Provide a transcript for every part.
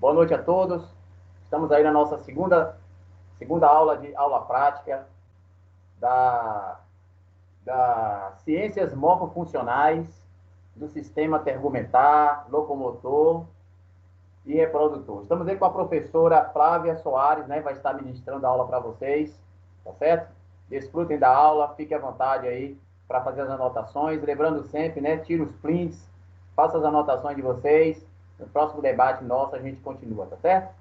Boa noite a todos. Estamos aí na nossa segunda aula prática da ciências morfofuncionais do sistema tergumentar, locomotor e reprodutor. Estamos aí com a professora Flávia Soares, né? Vai estar ministrando a aula para vocês, tá certo? Desfrutem da aula, fiquem à vontade aí para fazer as anotações. Lembrando sempre, né? Tira os prints, faça as anotações de vocês. No próximo debate nosso a gente continua, tá certo?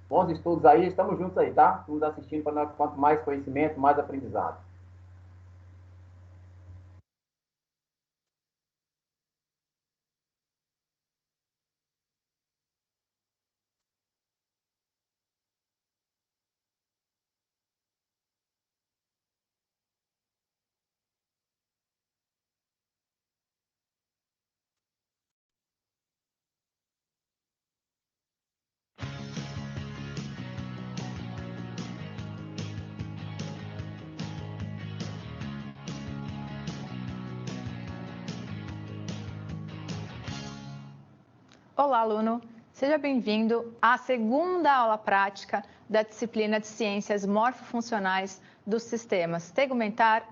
Bons estudos aí, estamos juntos aí, tá? Estamos assistindo para quanto mais conhecimento, mais aprendizado. Olá, aluno! Seja bem-vindo à segunda aula prática da disciplina de Ciências Morfofuncionais dos Sistemas Tegumentar,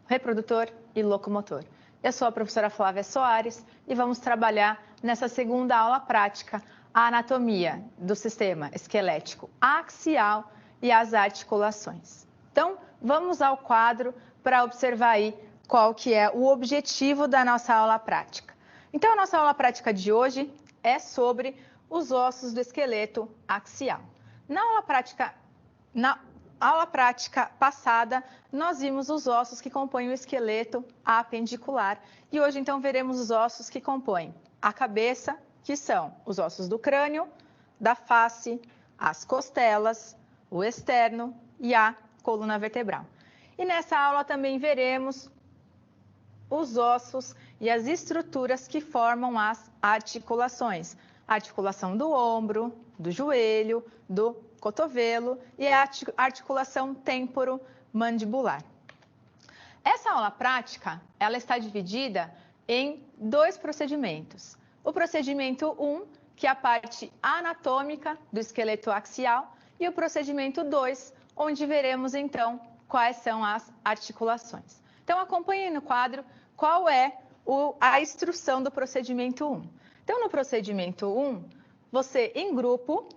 Reprodutor e Locomotor. Eu sou a professora Flávia Soares e vamos trabalhar nessa segunda aula prática a anatomia do sistema esquelético axial e as articulações. Então, vamos ao quadro para observar aí qual que é o objetivo da nossa aula prática. Então, a nossa aula prática de hoje é sobre os ossos do esqueleto axial. Na aula prática passada, nós vimos os ossos que compõem o esqueleto apendicular e hoje, então, veremos os ossos que compõem a cabeça, que são os ossos do crânio, da face, as costelas, o externo e a coluna vertebral. E nessa aula também veremos os ossos e as estruturas que formam as articulações. A articulação do ombro, do joelho, do cotovelo e a articulação temporomandibular. Essa aula prática, ela está dividida em dois procedimentos. O procedimento 1, que é a parte anatômica do esqueleto axial, e o procedimento 2, onde veremos então quais são as articulações. Então, acompanhem no quadro qual é a instrução do procedimento 1. Então, no procedimento 1, você, em grupo,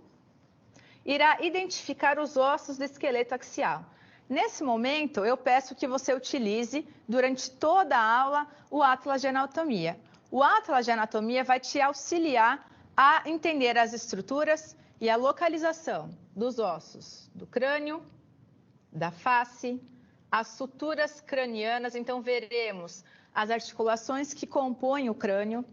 irá identificar os ossos do esqueleto axial. Nesse momento, eu peço que você utilize, durante toda a aula, o Atlas de Anatomia. O Atlas de Anatomia vai te auxiliar a entender as estruturas e a localização dos ossos do crânio, da face, as suturas cranianas. Então, veremos as articulações que compõem o crânio,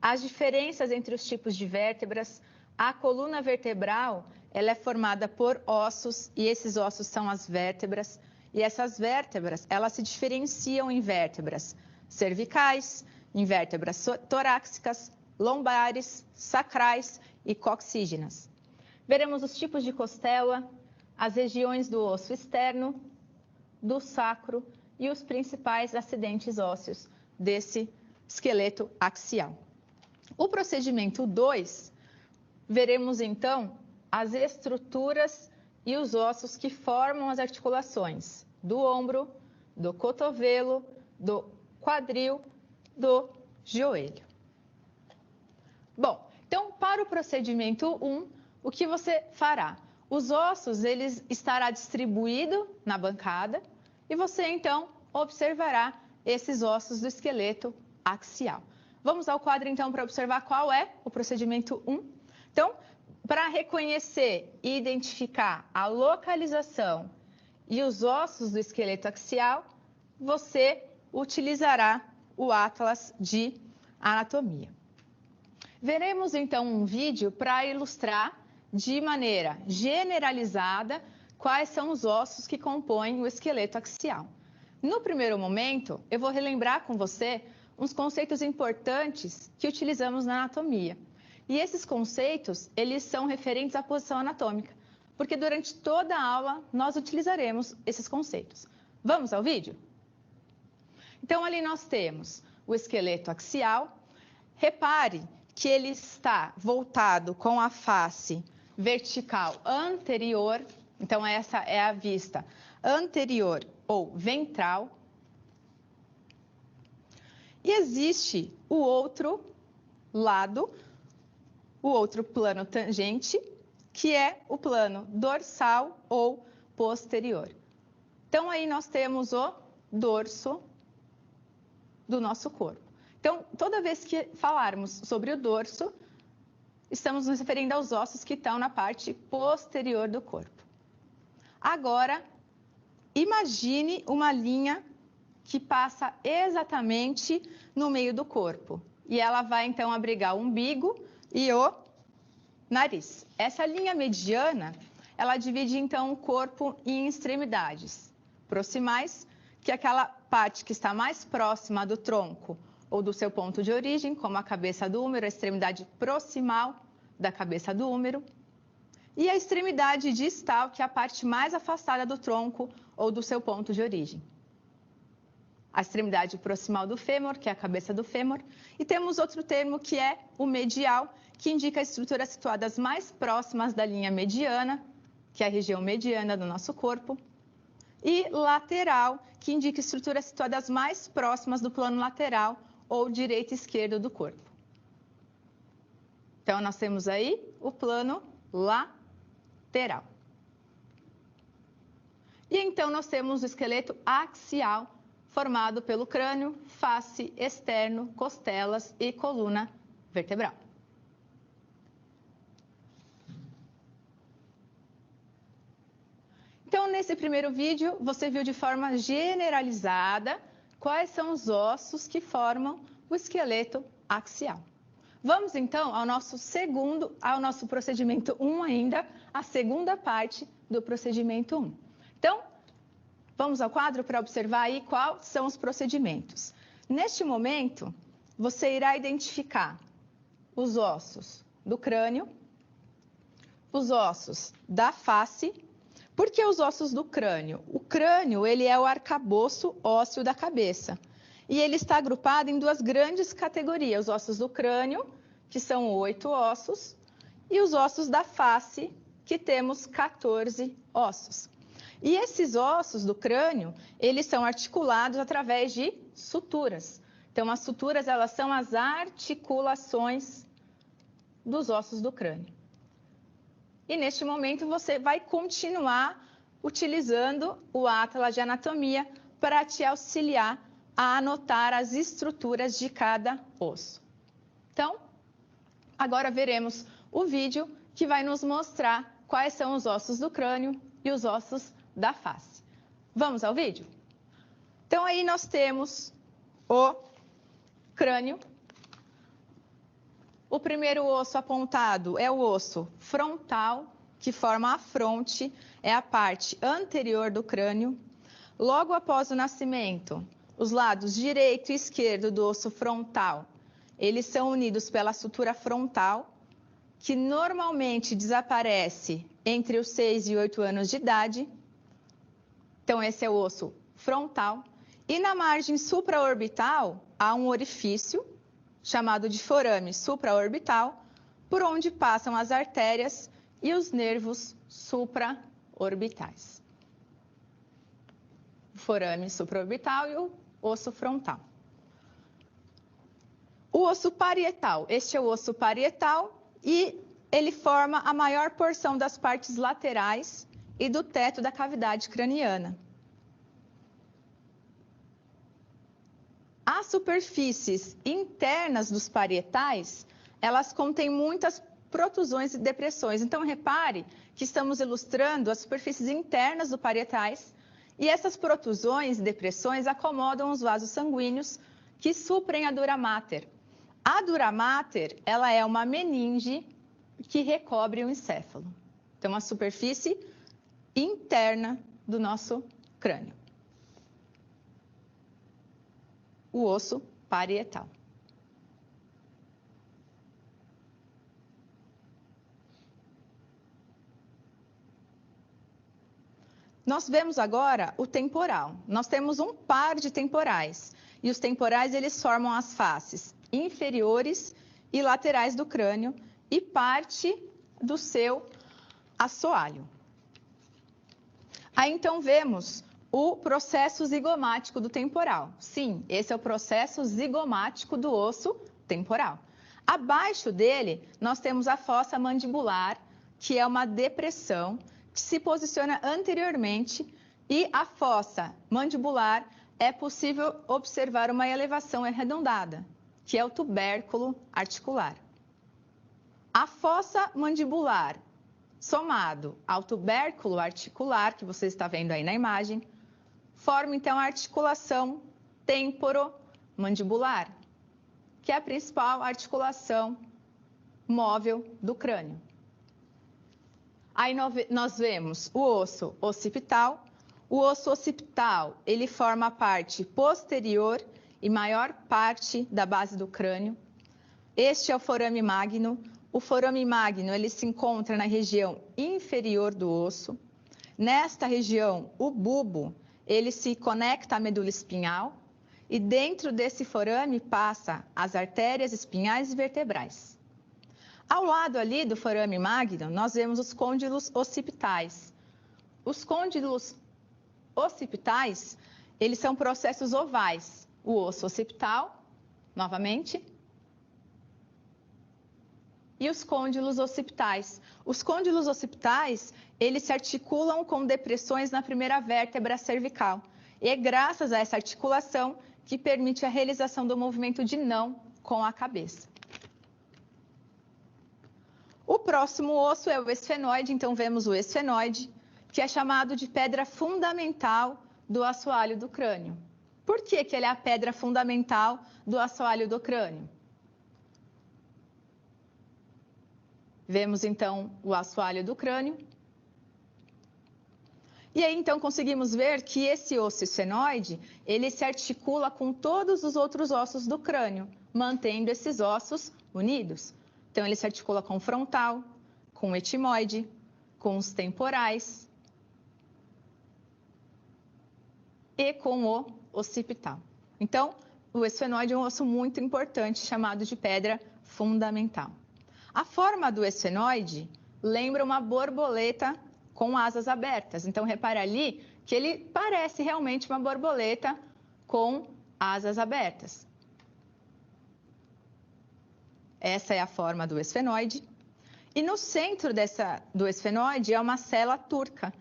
as diferenças entre os tipos de vértebras. A coluna vertebral, ela é formada por ossos e esses ossos são as vértebras. E essas vértebras, elas se diferenciam em vértebras cervicais, em vértebras torácicas, lombares, sacrais e coxígenas. Veremos os tipos de costela, as regiões do osso externo, do sacro e os principais acidentes ósseos desse esqueleto axial. O procedimento 2, veremos então as estruturas e os ossos que formam as articulações do ombro, do cotovelo, do quadril, do joelho. Bom, então para o procedimento 1, o que você fará? Os ossos, eles estará distribuído na bancada e você então observará esses ossos do esqueleto axial. Vamos ao quadro então para observar qual é o procedimento 1. Então, para reconhecer e identificar a localização e os ossos do esqueleto axial, você utilizará o Atlas de Anatomia. Veremos então um vídeo para ilustrar de maneira generalizada quais são os ossos que compõem o esqueleto axial. No primeiro momento, eu vou relembrar com você uns conceitos importantes que utilizamos na anatomia. E esses conceitos, eles são referentes à posição anatômica, porque durante toda a aula nós utilizaremos esses conceitos. Vamos ao vídeo? Então, ali nós temos o esqueleto axial. Repare que ele está voltado com a face vertical anterior, então essa é a vista anterior ou ventral. E existe o outro lado, o outro plano tangente, que é o plano dorsal ou posterior. Então, aí nós temos o dorso do nosso corpo. Então, toda vez que falarmos sobre o dorso, estamos nos referindo aos ossos que estão na parte posterior do corpo. Agora, imagine uma linha que passa exatamente no meio do corpo. E ela vai, então, abrigar o umbigo e o nariz. Essa linha mediana, ela divide, então, o corpo em extremidades proximais, que é aquela parte que está mais próxima do tronco ou do seu ponto de origem, como a cabeça do úmero, a extremidade proximal da cabeça do úmero, e a extremidade distal, que é a parte mais afastada do tronco ou do seu ponto de origem. A extremidade proximal do fêmur, que é a cabeça do fêmur, e temos outro termo que é o medial, que indica as estruturas situadas mais próximas da linha mediana, que é a região mediana do nosso corpo, e lateral, que indica estruturas situadas mais próximas do plano lateral ou direito e esquerdo do corpo. Então, nós temos aí o plano lateral. E então, nós temos o esqueleto axial, formado pelo crânio, face, externo, costelas e coluna vertebral. Então, nesse primeiro vídeo, você viu de forma generalizada quais são os ossos que formam o esqueleto axial. Vamos, então, ao nosso procedimento 1 ainda, a segunda parte do procedimento 1. Então, vamos ao quadro para observar aí quais são os procedimentos. Neste momento, você irá identificar os ossos do crânio, os ossos da face. Por que os ossos do crânio? O crânio, ele é o arcabouço ósseo da cabeça. E ele está agrupado em duas grandes categorias, os ossos do crânio, que são 8 ossos, e os ossos da face, que temos 14 ossos. E esses ossos do crânio, eles são articulados através de suturas. Então, as suturas, elas são as articulações dos ossos do crânio. E neste momento você vai continuar utilizando o Atlas de Anatomia para te auxiliar a anotar as estruturas de cada osso. Então, agora veremos o vídeo que vai nos mostrar quais são os ossos do crânio e os ossos da face. Vamos ao vídeo? Então, aí nós temos o crânio. O primeiro osso apontado é o osso frontal, que forma a fronte, é a parte anterior do crânio. Logo após o nascimento, os lados direito e esquerdo do osso frontal, eles são unidos pela sutura frontal, que normalmente desaparece entre os 6 e 8 anos de idade. Então, esse é o osso frontal. E na margem supraorbital, há um orifício, chamado de forame supraorbital, por onde passam as artérias e os nervos supraorbitais. O forame supraorbital e o osso frontal. O osso parietal, este é o osso parietal e ele forma a maior porção das partes laterais e do teto da cavidade craniana. As superfícies internas dos parietais, elas contêm muitas protusões e depressões. Então, repare que estamos ilustrando as superfícies internas dos parietais e essas protusões e depressões acomodam os vasos sanguíneos que suprem a dura mater. A dura mater, ela é uma meninge que recobre o encéfalo. Então, a superfície interna do nosso crânio. O osso parietal. Nós vemos agora o temporal. Nós temos um par de temporais. E os temporais, eles formam as faces inferiores e laterais do crânio e parte do seu assoalho. Aí então vemos o processo zigomático do temporal. Sim, esse é o processo zigomático do osso temporal. Abaixo dele, nós temos a fossa mandibular, que é uma depressão que se posiciona anteriormente, e a fossa mandibular é possível observar uma elevação arredondada, que é o tubérculo articular. A fossa mandibular, somado ao tubérculo articular, que você está vendo aí na imagem, forma então a articulação temporomandibular, que é a principal articulação móvel do crânio. Aí nós vemos o osso occipital. O osso occipital, ele forma a parte posterior e maior parte da base do crânio. Este é o forame magno. O forame magno, ele se encontra na região inferior do osso. Nesta região, o bulbo, ele se conecta à medula espinhal e dentro desse forame passa as artérias espinhais e vertebrais. Ao lado ali do forame magno, nós vemos os côndilos occipitais. Os côndilos occipitais, eles são processos ovais. O osso occipital, novamente, e os côndilos occipitais. Os côndilos occipitais, eles se articulam com depressões na primeira vértebra cervical. E é graças a essa articulação que permite a realização do movimento de não com a cabeça. O próximo osso é o esfenoide, então vemos o esfenoide, que é chamado de pedra fundamental do assoalho do crânio. Por que ele é a pedra fundamental do assoalho do crânio? Vemos então o assoalho do crânio. E aí então conseguimos ver que esse osso esfenoide, ele se articula com todos os outros ossos do crânio, mantendo esses ossos unidos. Então ele se articula com o frontal, com o etimoide, com os temporais e com o occipital. Então, o esfenoide é um osso muito importante, chamado de pedra fundamental. A forma do esfenoide lembra uma borboleta com asas abertas. Então, repara ali que ele parece realmente uma borboleta com asas abertas. Essa é a forma do esfenoide. E no centro do esfenoide é uma célula turca.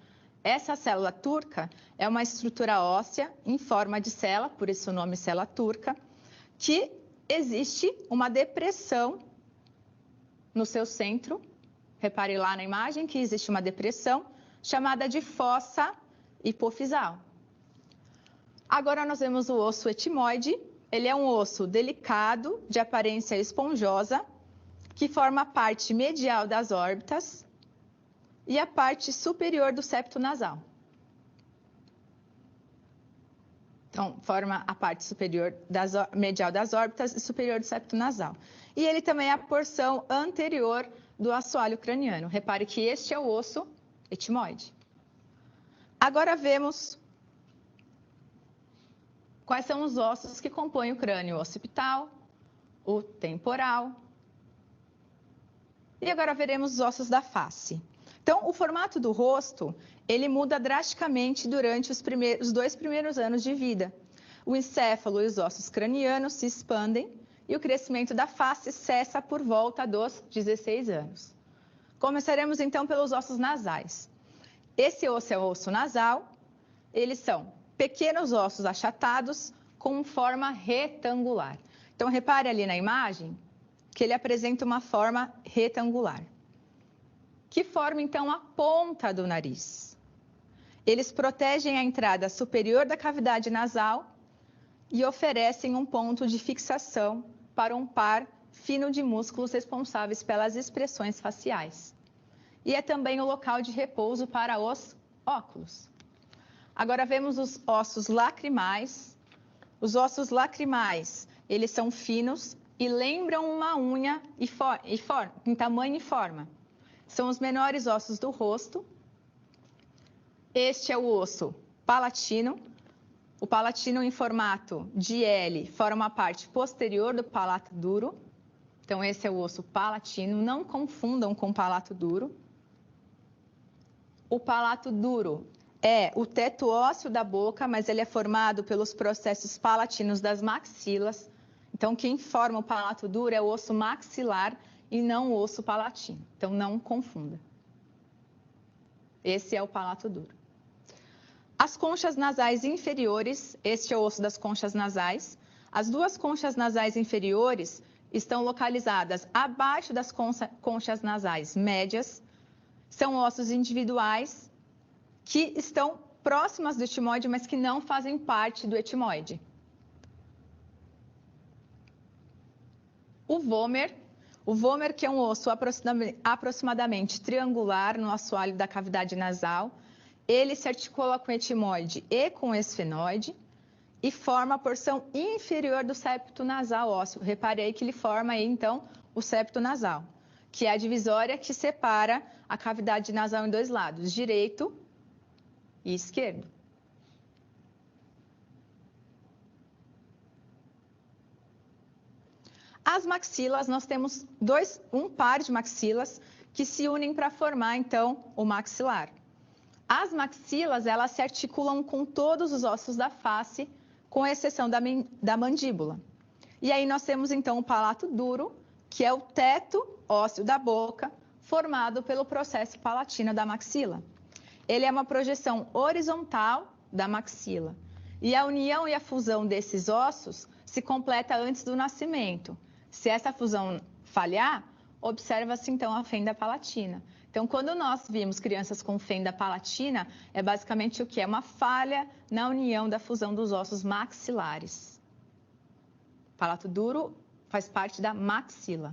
Essa célula turca é uma estrutura óssea em forma de cela, por isso o nome célula turca, que existe uma depressão no seu centro. Repare lá na imagem que existe uma depressão chamada de fossa hipofisal. Agora nós vemos o osso etimoide. Ele é um osso delicado, de aparência esponjosa, que forma a parte medial das órbitas e a parte superior do septo nasal. Então, forma a parte superior medial das órbitas e superior do septo nasal. E ele também é a porção anterior do assoalho craniano. Repare que este é o osso etimoide. Agora vemos quais são os ossos que compõem o crânio: o occipital, o temporal. E agora veremos os ossos da face. Então, o formato do rosto, ele muda drasticamente durante os 2 primeiros anos de vida. O encéfalo e os ossos cranianos se expandem e o crescimento da face cessa por volta dos 16 anos. Começaremos então pelos ossos nasais. Esse osso é o osso nasal. Eles são pequenos ossos achatados com forma retangular. Então, repare ali na imagem que ele apresenta uma forma retangular, que forma então a ponta do nariz. Eles protegem a entrada superior da cavidade nasal e oferecem um ponto de fixação para um par fino de músculos responsáveis pelas expressões faciais. E é também o local de repouso para os óculos. Agora vemos os ossos lacrimais. Os ossos lacrimais, eles são finos e lembram uma unha em tamanho e forma. São os menores ossos do rosto. Este é o osso palatino. O palatino em formato de L forma a parte posterior do palato duro. Então, esse é o osso palatino. Não confundam com o palato duro. O palato duro é o teto ósseo da boca, mas ele é formado pelos processos palatinos das maxilas. Então, quem forma o palato duro é o osso maxilar e não o osso palatino. Então, não confunda. Esse é o palato duro. As conchas nasais inferiores, este é o osso das conchas nasais. As duas conchas nasais inferiores estão localizadas abaixo das conchas nasais médias. São ossos individuais que estão próximas do etimoide, mas que não fazem parte do etimoide. O vômer que é um osso aproximadamente triangular no assoalho da cavidade nasal, ele se articula com o etimoide e com o esfenoide e forma a porção inferior do septo nasal ósseo. Repare aí que ele forma aí, então, o septo nasal, que é a divisória que separa a cavidade nasal em dois lados, direito e esquerdo. As maxilas, nós temos um par de maxilas que se unem para formar, então, o maxilar. As maxilas, elas se articulam com todos os ossos da face, com exceção da mandíbula. E aí nós temos, então, o palato duro, que é o teto ósseo da boca, formado pelo processo palatino da maxila. Ele é uma projeção horizontal da maxila. E a união e a fusão desses ossos se completa antes do nascimento. Se essa fusão falhar, observa-se, então, a fenda palatina. Então, quando nós vimos crianças com fenda palatina, é basicamente o que? É uma falha na união da fusão dos ossos maxilares. O palato duro faz parte da maxila.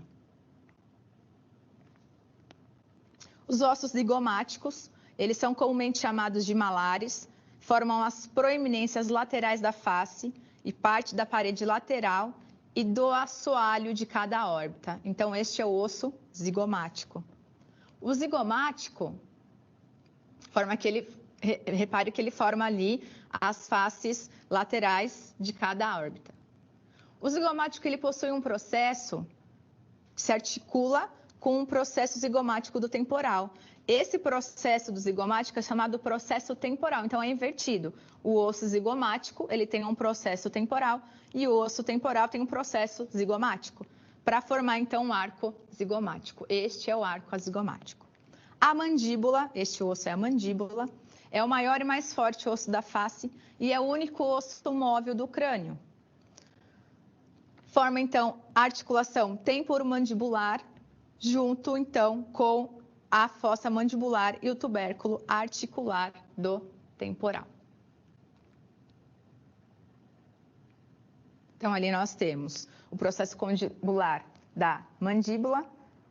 Os ossos zigomáticos, eles são comumente chamados de malares, formam as proeminências laterais da face e parte da parede lateral e do assoalho de cada órbita. Então, este é o osso zigomático. O zigomático repare que ele forma ali as faces laterais de cada órbita. O zigomático, ele possui um processo que se articula com um processo zigomático do temporal. Esse processo do zigomático é chamado processo temporal, então é invertido. O osso zigomático, ele tem um processo temporal e o osso temporal tem um processo zigomático, para formar então um arco zigomático. Este é o arco azigomático. A mandíbula, este osso é a mandíbula, é o maior e mais forte osso da face e é o único osso móvel do crânio. Forma então a articulação temporomandibular junto então com a fossa mandibular e o tubérculo articular do temporal. Então, ali nós temos o processo condibular da mandíbula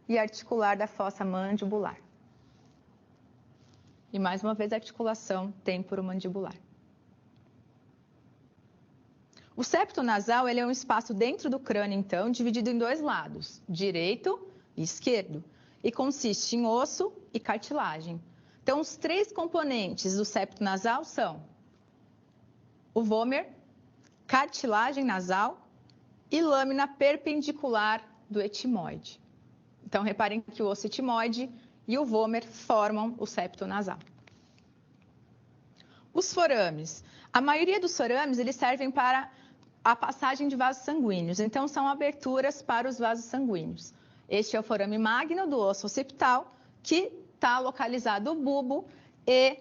e articular da fossa mandibular. E, mais uma vez, a articulação temporomandibular. O septo nasal ele é um espaço dentro do crânio, então, dividido em dois lados, direito e esquerdo, e consiste em osso e cartilagem. Então, os três componentes do septo nasal são o vômer, cartilagem nasal e lâmina perpendicular do etimoide. Então, reparem que o osso etimoide e o vômer formam o septo nasal. Os forames. A maioria dos forames, eles servem para a passagem de vasos sanguíneos. Então, são aberturas para os vasos sanguíneos. Este é o forame magno do osso occipital, que está localizado o bulbo e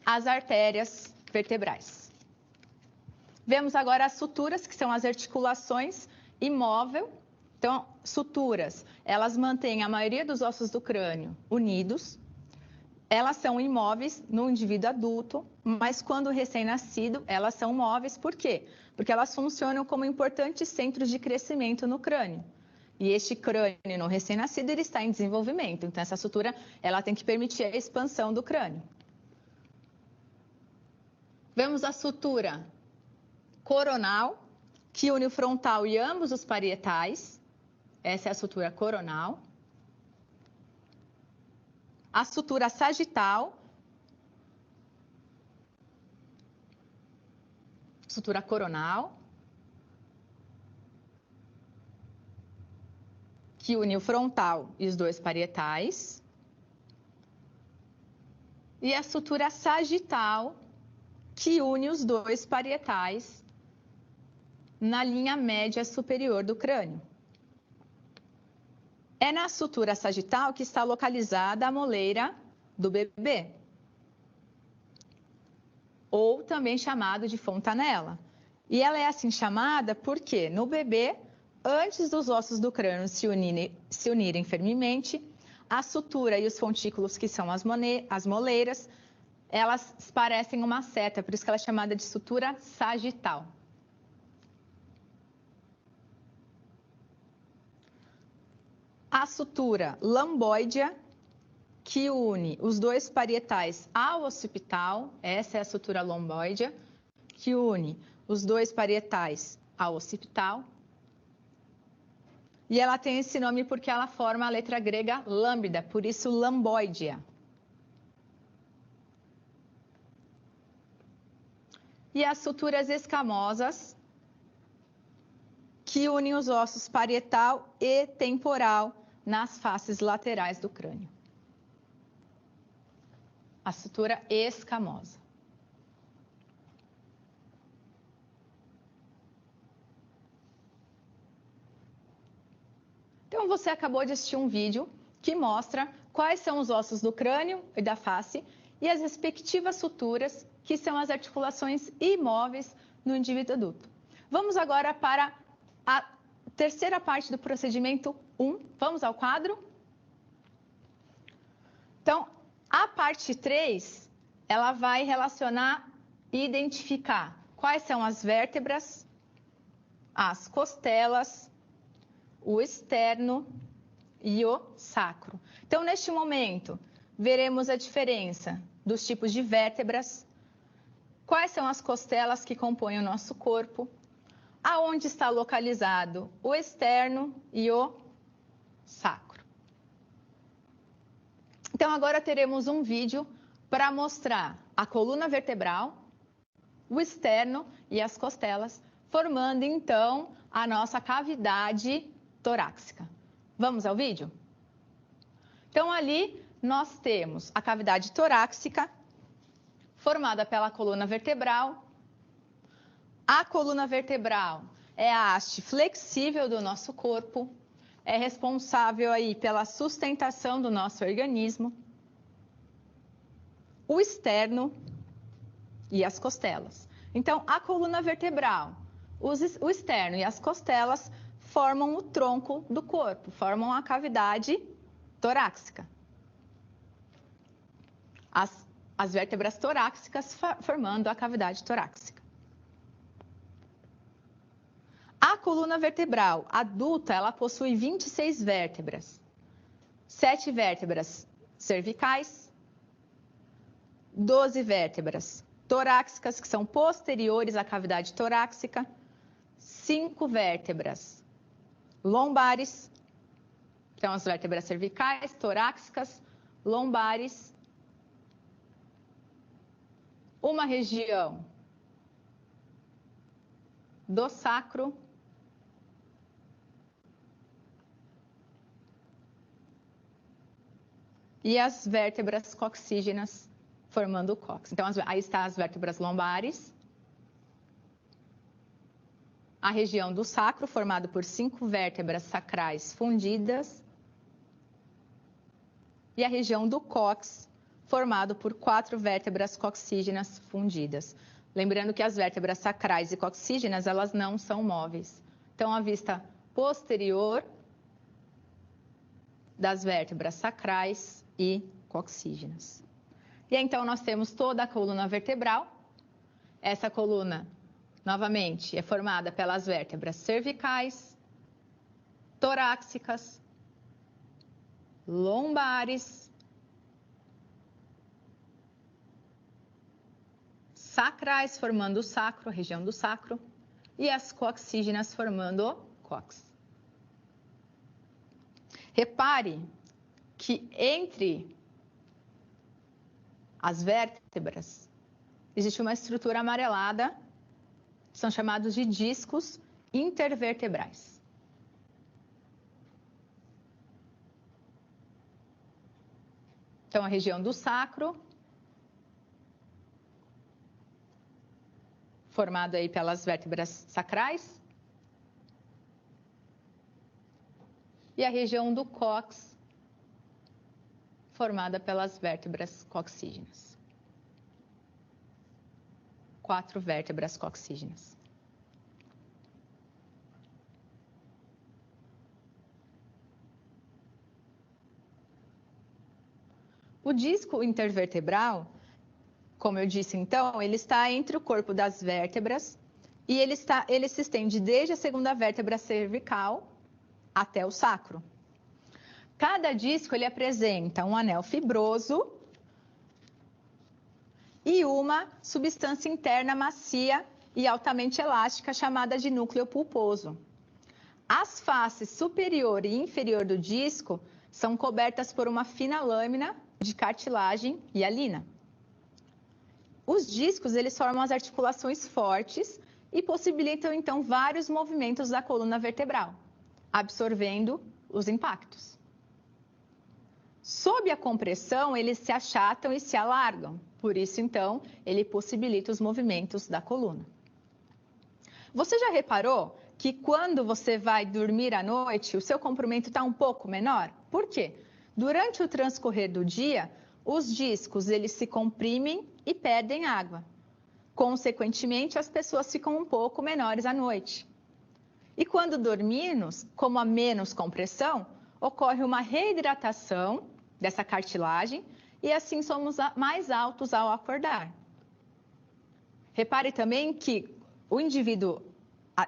as artérias vertebrais. Vemos agora as suturas, que são as articulações imóvel. Então, suturas, elas mantêm a maioria dos ossos do crânio unidos. Elas são imóveis no indivíduo adulto, mas quando recém-nascido, elas são móveis. Por quê? Porque elas funcionam como importantes centros de crescimento no crânio. E este crânio no recém-nascido, ele está em desenvolvimento. Então, essa sutura, ela tem que permitir a expansão do crânio. Vemos a sutura coronal, que une o frontal e ambos os parietais. Essa é a sutura coronal. A sutura sagital, sutura coronal, que une o frontal e os dois parietais. E a sutura sagital, que une os dois parietais na linha média superior do crânio. É na sutura sagital que está localizada a moleira do bebê, ou também chamado de fontanela. E ela é assim chamada porque no bebê, antes dos ossos do crânio se unirem firmemente, a sutura e os fontículos, que são as moleiras, elas parecem uma seta, por isso que ela é chamada de sutura sagital. A sutura lambóidea, que une os dois parietais ao occipital, essa é a sutura lambóidea, que une os dois parietais ao occipital. E ela tem esse nome porque ela forma a letra grega lambda, por isso lambóidea. E as suturas escamosas, que unem os ossos parietal e temporal nas faces laterais do crânio. A sutura escamosa. Então, você acabou de assistir um vídeo que mostra quais são os ossos do crânio e da face e as respectivas suturas, que são as articulações imóveis no indivíduo adulto. Vamos agora para a terceira parte do procedimento 1. Vamos ao quadro? Então, a parte 3, ela vai relacionar e identificar quais são as vértebras, as costelas, o externo e o sacro. Então, neste momento, veremos a diferença dos tipos de vértebras, quais são as costelas que compõem o nosso corpo, aonde está localizado o externo e o sacro. Então, agora teremos um vídeo para mostrar a coluna vertebral, o externo e as costelas, formando, então, a nossa cavidade torácica. Vamos ao vídeo? Então, ali nós temos a cavidade torácica, formada pela coluna vertebral. A coluna vertebral é a haste flexível do nosso corpo, é responsável aí pela sustentação do nosso organismo. O externo e as costelas. Então, a coluna vertebral, o externo e as costelas formam o tronco do corpo, formam a cavidade torácica. As vértebras torácicas formando a cavidade torácica. A coluna vertebral adulta, ela possui 26 vértebras. 7 vértebras cervicais, 12 vértebras torácicas, que são posteriores à cavidade torácica, 5 vértebras lombares, então as vértebras cervicais, torácicas, lombares, uma região do sacro, e as vértebras coxígenas formando o cóccix. Então, aí está as vértebras lombares, a região do sacro, formado por 5 vértebras sacrais fundidas, e a região do cóccix, formado por 4 vértebras coxígenas fundidas. Lembrando que as vértebras sacrais e coxígenas, elas não são móveis. Então, a vista posterior das vértebras sacrais e coxígenas. E então, nós temos toda a coluna vertebral. Essa coluna, novamente, é formada pelas vértebras cervicais, torácicas, lombares, sacrais, formando o sacro, a região do sacro, e as coxígenas formando o cóccix. Repare que entre as vértebras existe uma estrutura amarelada, são chamados de discos intervertebrais. Então, a região do sacro, formado aí pelas vértebras sacrais. E a região do cóccix, formada pelas vértebras coccígenas. 4 vértebras coccígenas. O disco intervertebral, como eu disse então, ele está entre o corpo das vértebras e ele se estende desde a segunda vértebra cervical até o sacro. Cada disco ele apresenta um anel fibroso e uma substância interna macia e altamente elástica chamada de núcleo pulposo. As faces superior e inferior do disco são cobertas por uma fina lâmina de cartilagem hialina. Os discos eles formam as articulações fortes e possibilitam então vários movimentos da coluna vertebral, absorvendo os impactos. Sob a compressão, eles se achatam e se alargam, por isso então ele possibilita os movimentos da coluna. Você já reparou que quando você vai dormir à noite, o seu comprimento está um pouco menor? Por quê? Durante o transcorrer do dia, os discos eles se comprimem e perdem água. Consequentemente, as pessoas ficam um pouco menores à noite. E quando dormimos, como há menos compressão, ocorre uma reidratação dessa cartilagem e assim somos mais altos ao acordar. Repare também que o indivíduo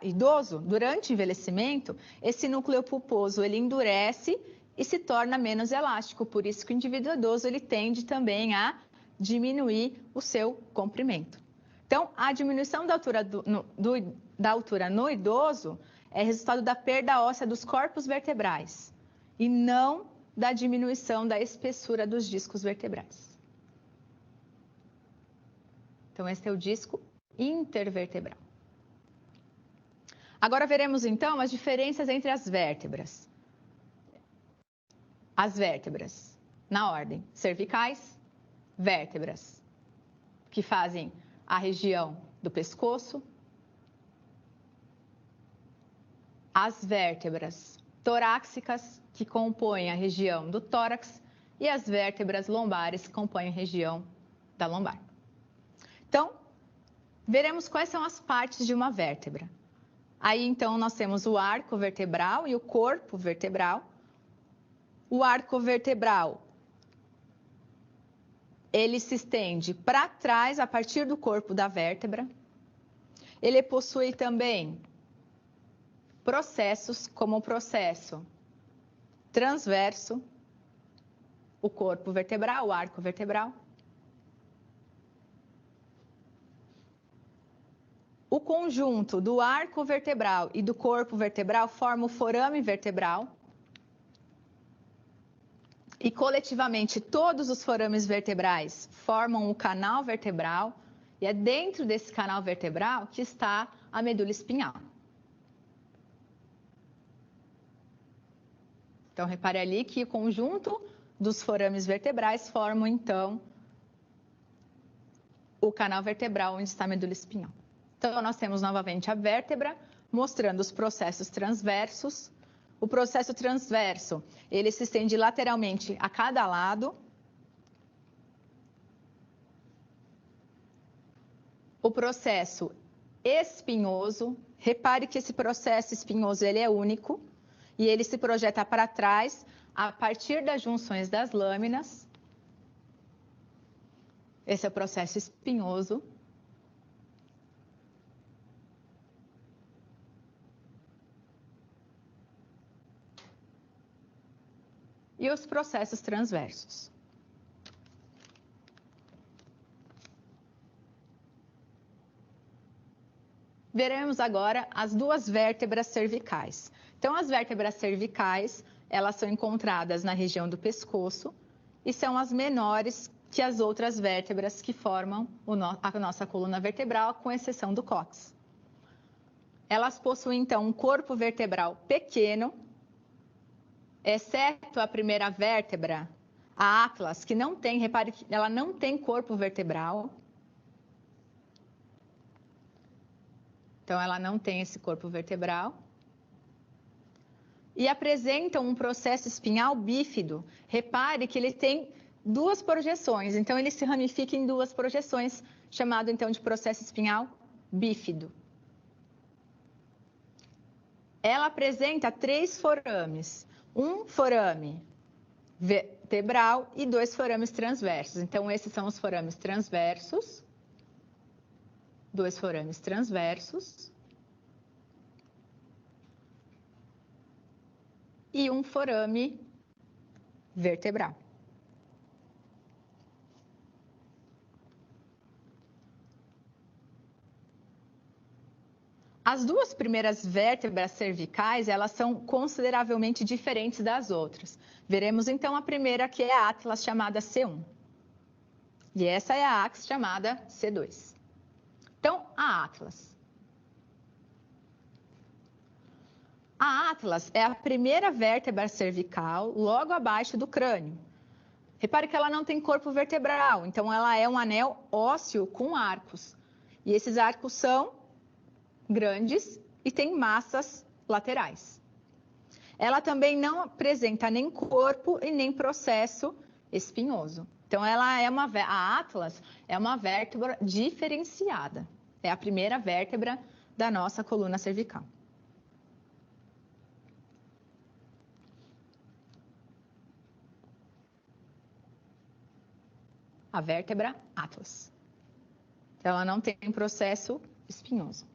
idoso, durante o envelhecimento, esse núcleo pulposo ele endurece e se torna menos elástico. Por isso que o indivíduo idoso ele tende também a diminuir o seu comprimento. Então, a diminuição da altura no idoso é resultado da perda óssea dos corpos vertebrais e não da diminuição da espessura dos discos vertebrais. Então, esse é o disco intervertebral. Agora veremos então as diferenças entre as vértebras. As vértebras, na ordem, cervicais, vértebras que fazem a região do pescoço, as vértebras torácicas, que compõem a região do tórax, e as vértebras lombares, que compõem a região da lombar. Então, veremos quais são as partes de uma vértebra. Aí, então, nós temos o arco vertebral e o corpo vertebral. O arco vertebral, ele se estende para trás a partir do corpo da vértebra. Ele possui também processos, como o processo transverso, o corpo vertebral, o arco vertebral. O conjunto do arco vertebral e do corpo vertebral forma o forame vertebral. E coletivamente todos os forames vertebrais formam o canal vertebral e é dentro desse canal vertebral que está a medula espinhal. Então, repare ali que o conjunto dos forames vertebrais formam, então, o canal vertebral onde está a medula espinhal. Então, nós temos novamente a vértebra, mostrando os processos transversos. O processo transverso, ele se estende lateralmente a cada lado. O processo espinhoso, repare que esse processo espinhoso ele é único e ele se projeta para trás a partir das junções das lâminas. Esse é o processo espinhoso. E os processos transversos. Veremos agora as duas vértebras cervicais. Então, as vértebras cervicais, elas são encontradas na região do pescoço e são as menores que as outras vértebras que formam a nossa coluna vertebral, com exceção do cóccix. Elas possuem, então, um corpo vertebral pequeno, exceto a primeira vértebra, A Atlas, que não tem, repare que ela não tem corpo vertebral. Então, ela não tem esse corpo vertebral. E apresenta um processo espinhal bífido. Repare que ele tem duas projeções. Então, ele se ramifica em duas projeções, chamado, então, de processo espinhal bífido. Ela apresenta 3 forames. Um forame vertebral e 2 forames transversos. Então, esses são os forames transversos. 2 forames transversos. E um forame vertebral. As duas primeiras vértebras cervicais, elas são consideravelmente diferentes das outras. Veremos então a primeira, que é a Atlas, chamada C1. E essa é a Ax, chamada C2. Então, a Atlas. A Atlas é a primeira vértebra cervical, logo abaixo do crânio. Repare que ela não tem corpo vertebral, então ela é um anel ósseo com arcos. E esses arcos são grandes e tem massas laterais. Ela também não apresenta nem corpo e nem processo espinhoso. Então, a Atlas é uma vértebra diferenciada. É a primeira vértebra da nossa coluna cervical. A vértebra Atlas. Então, ela não tem processo espinhoso.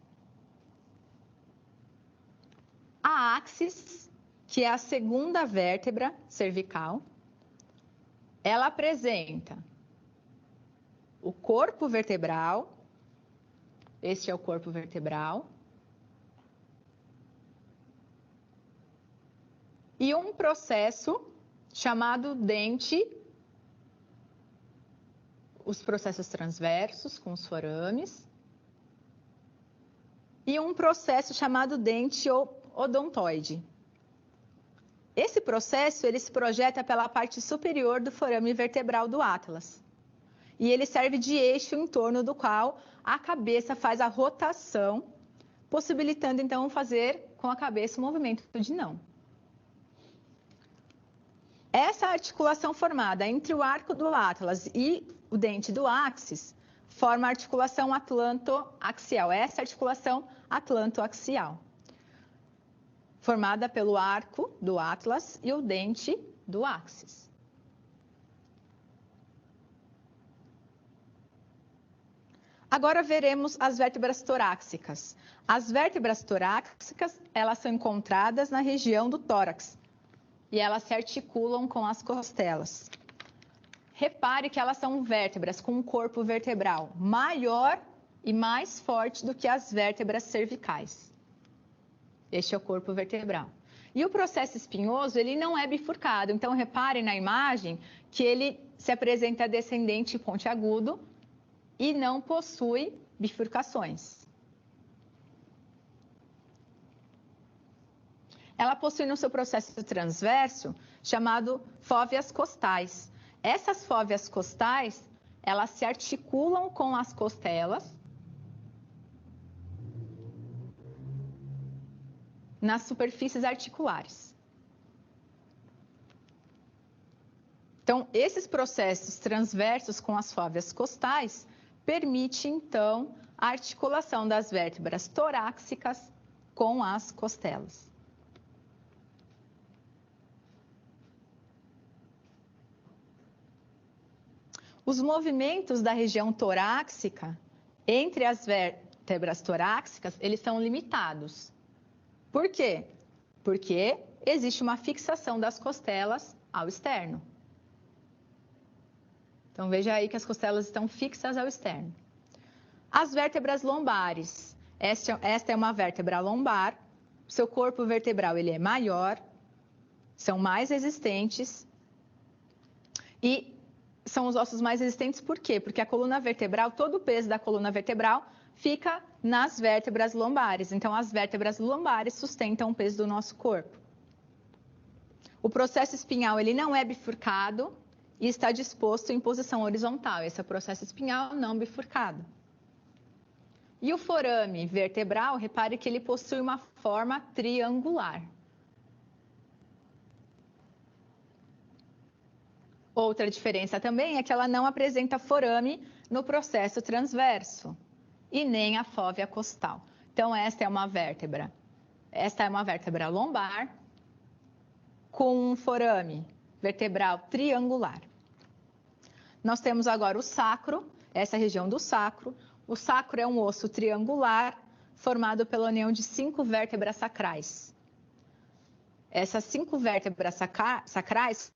A axis, que é a segunda vértebra cervical, ela apresenta o corpo vertebral. Este é o corpo vertebral. E um processo chamado dente, os processos transversos com os forames. E um processo chamado dente odontoide. Esse processo ele se projeta pela parte superior do forame vertebral do Atlas. E ele serve de eixo em torno do qual a cabeça faz a rotação, possibilitando então fazer com a cabeça o movimento de não. Essa articulação formada entre o arco do Atlas e o dente do áxis forma a articulação atlantoaxial. Essa articulação atlantoaxial, formada pelo arco do Atlas e o dente do áxis. Agora veremos as vértebras torácicas. As vértebras torácicas, elas são encontradas na região do tórax e elas se articulam com as costelas. Repare que elas são vértebras com um corpo vertebral maior e mais forte do que as vértebras cervicais. Este é o corpo vertebral. E o processo espinhoso, ele não é bifurcado. Então, repare na imagem que ele se apresenta descendente pontiagudo e não possui bifurcações. Ela possui no seu processo transverso, chamado fóveas costais. Essas fóveas costais, elas se articulam com as costelas nas superfícies articulares. Então, esses processos transversos com as fóveas costais permitem, então, a articulação das vértebras torácicas com as costelas. Os movimentos da região torácica entre as vértebras torácicas, eles são limitados. Por quê? Porque existe uma fixação das costelas ao externo. Então, veja aí que as costelas estão fixas ao externo. As vértebras lombares. Esta é uma vértebra lombar. Seu corpo vertebral ele é maior, são mais resistentes e são os ossos mais resistentes por quê? Porque a coluna vertebral, todo o peso da coluna vertebral fica nas vértebras lombares. Então, as vértebras lombares sustentam o peso do nosso corpo. O processo espinhal ele não é bifurcado e está disposto em posição horizontal. Esse é o processo espinhal não bifurcado. E o forame vertebral, repare que ele possui uma forma triangular. Outra diferença também é que ela não apresenta forame no processo transverso e nem a fóvea costal. Então, esta é uma vértebra lombar com um forame vertebral triangular. Nós temos agora o sacro, essa região do sacro. O sacro é um osso triangular formado pela união de 5 vértebras sacrais. Essas 5 vértebras sacrais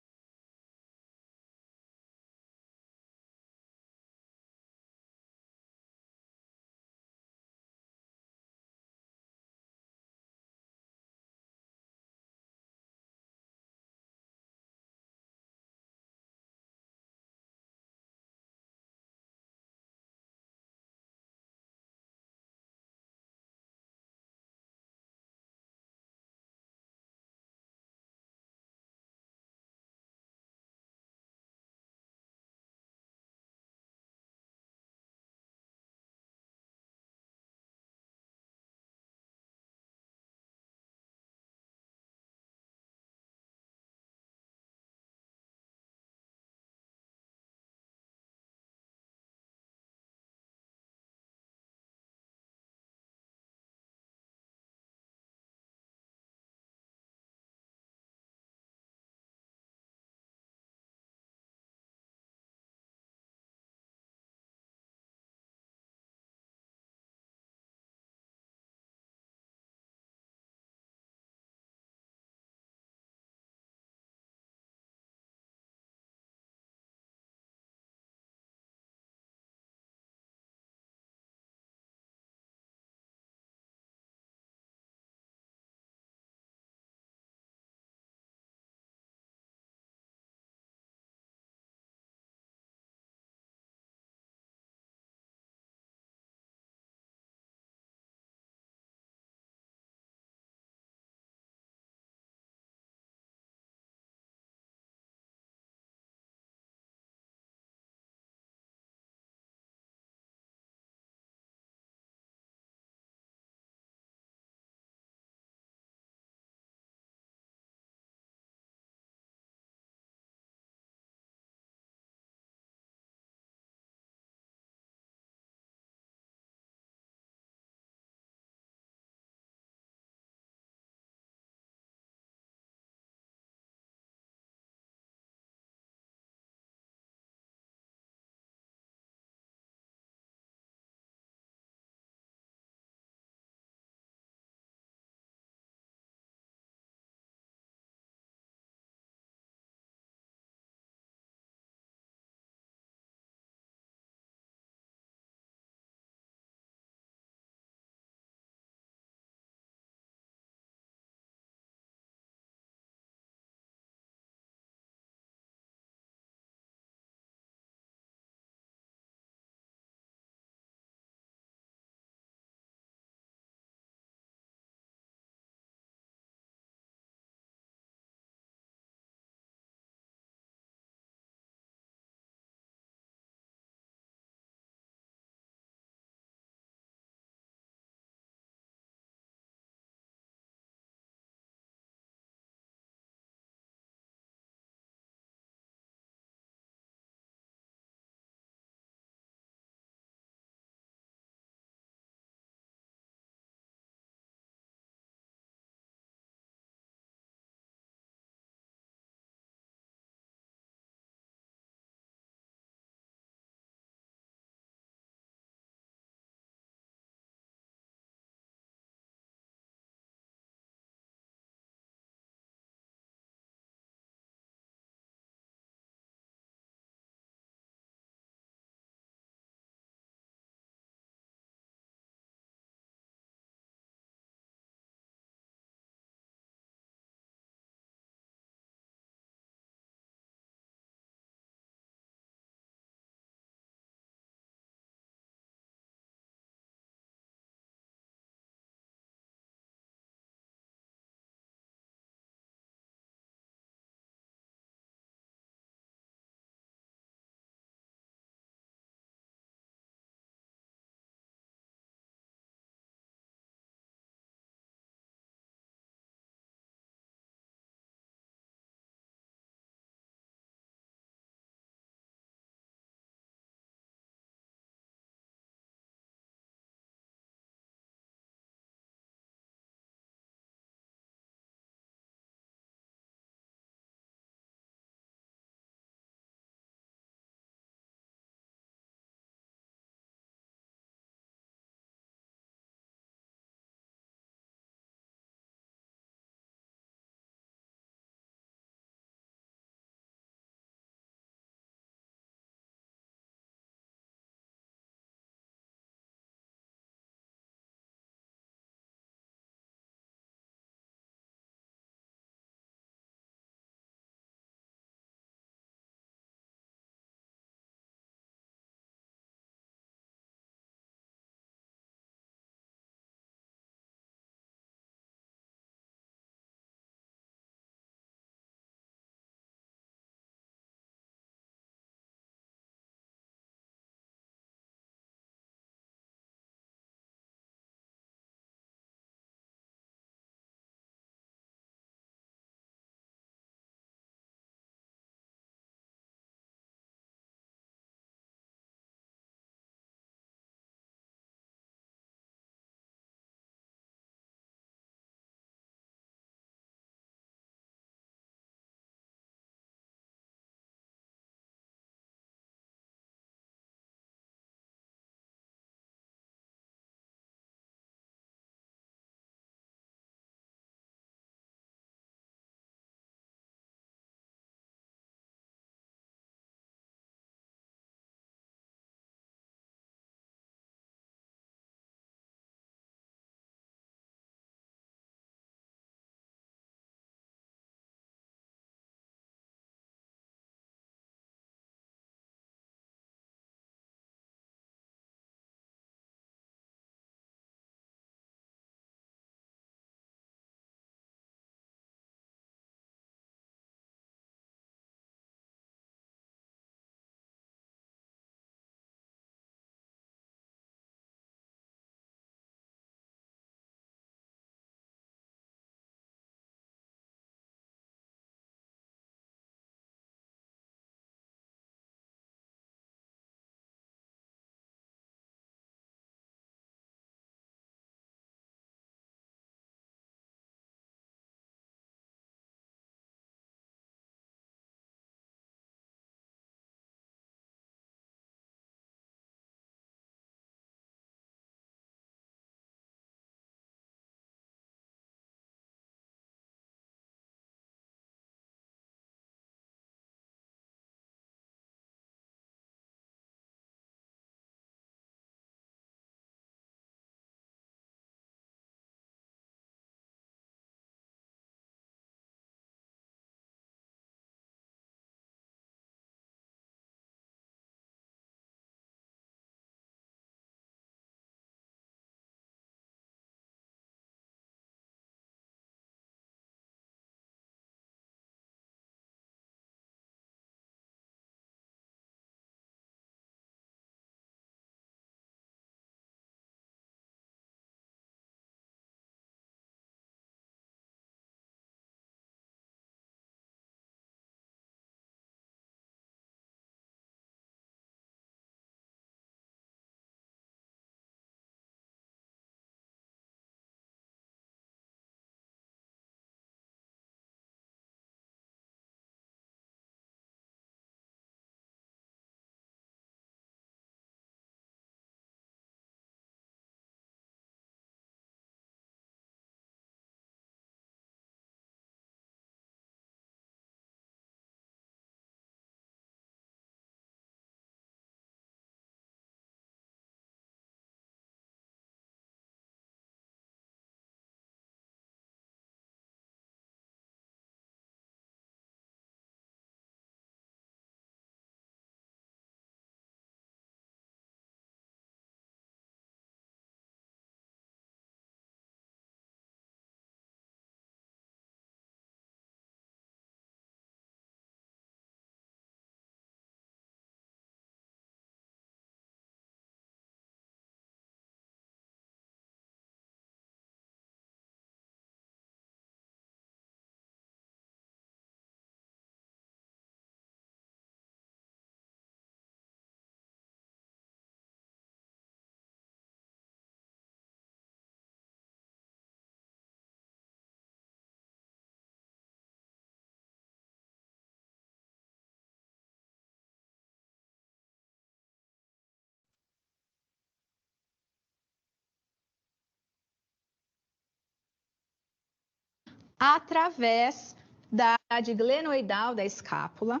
através da grade glenoidal da escápula.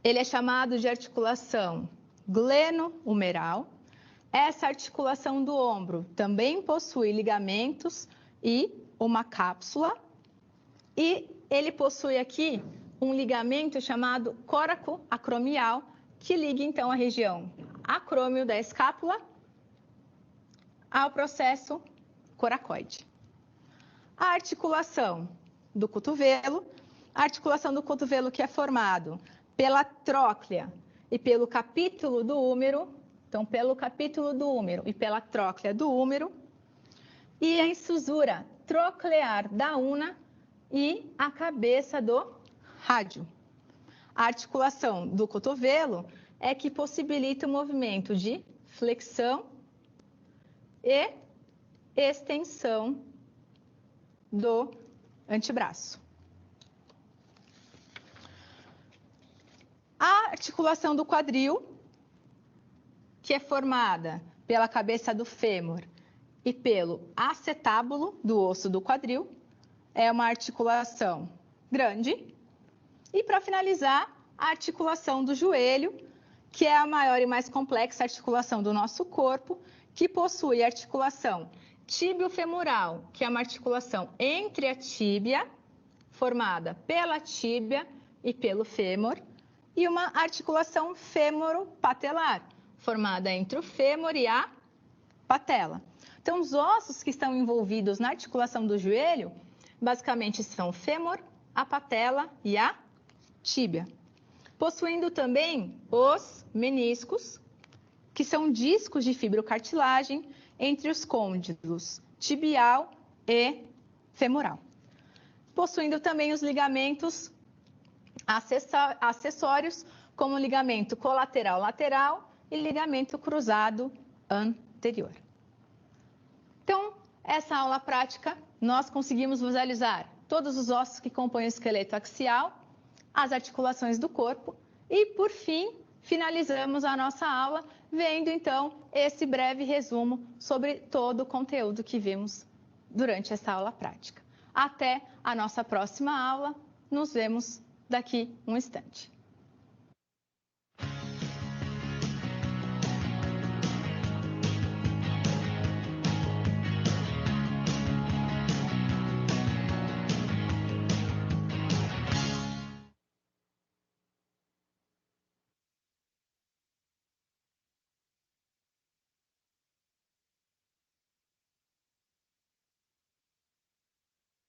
Ele é chamado de articulação gleno-humeral. Essa articulação do ombro também possui ligamentos e uma cápsula. E ele possui aqui um ligamento chamado coraco acromial, que liga então a região acrômio da escápula ao processo coracoide. A articulação do cotovelo, que é formado pela tróclea e pelo capítulo do húmero, então pelo capítulo do húmero e pela tróclea do húmero, e a incisura troclear da una e a cabeça do rádio. A articulação do cotovelo é que possibilita o movimento de flexão e extensão do antebraço. A articulação do quadril, que é formada pela cabeça do fêmur e pelo acetábulo do osso do quadril, é uma articulação grande. E para finalizar, a articulação do joelho, que é a maior e mais complexa articulação do nosso corpo, que possui a articulação tíbio-femoral, que é uma articulação entre a tíbia, formada pela tíbia e pelo fêmur, e uma articulação fêmoro-patelar, formada entre o fêmur e a patela. Então, os ossos que estão envolvidos na articulação do joelho, basicamente são o fêmur, a patela e a tíbia. Possuindo também os meniscos, que são discos de fibrocartilagem entre os côndilos tibial e femoral. Possuindo também os ligamentos acessórios, como o ligamento colateral lateral e ligamento cruzado anterior. Então, essa aula prática, nós conseguimos visualizar todos os ossos que compõem o esqueleto axial, as articulações do corpo e, por fim, finalizamos a nossa aula vendo, então, esse breve resumo sobre todo o conteúdo que vimos durante essa aula prática. Até a nossa próxima aula, nos vemos daqui um instante.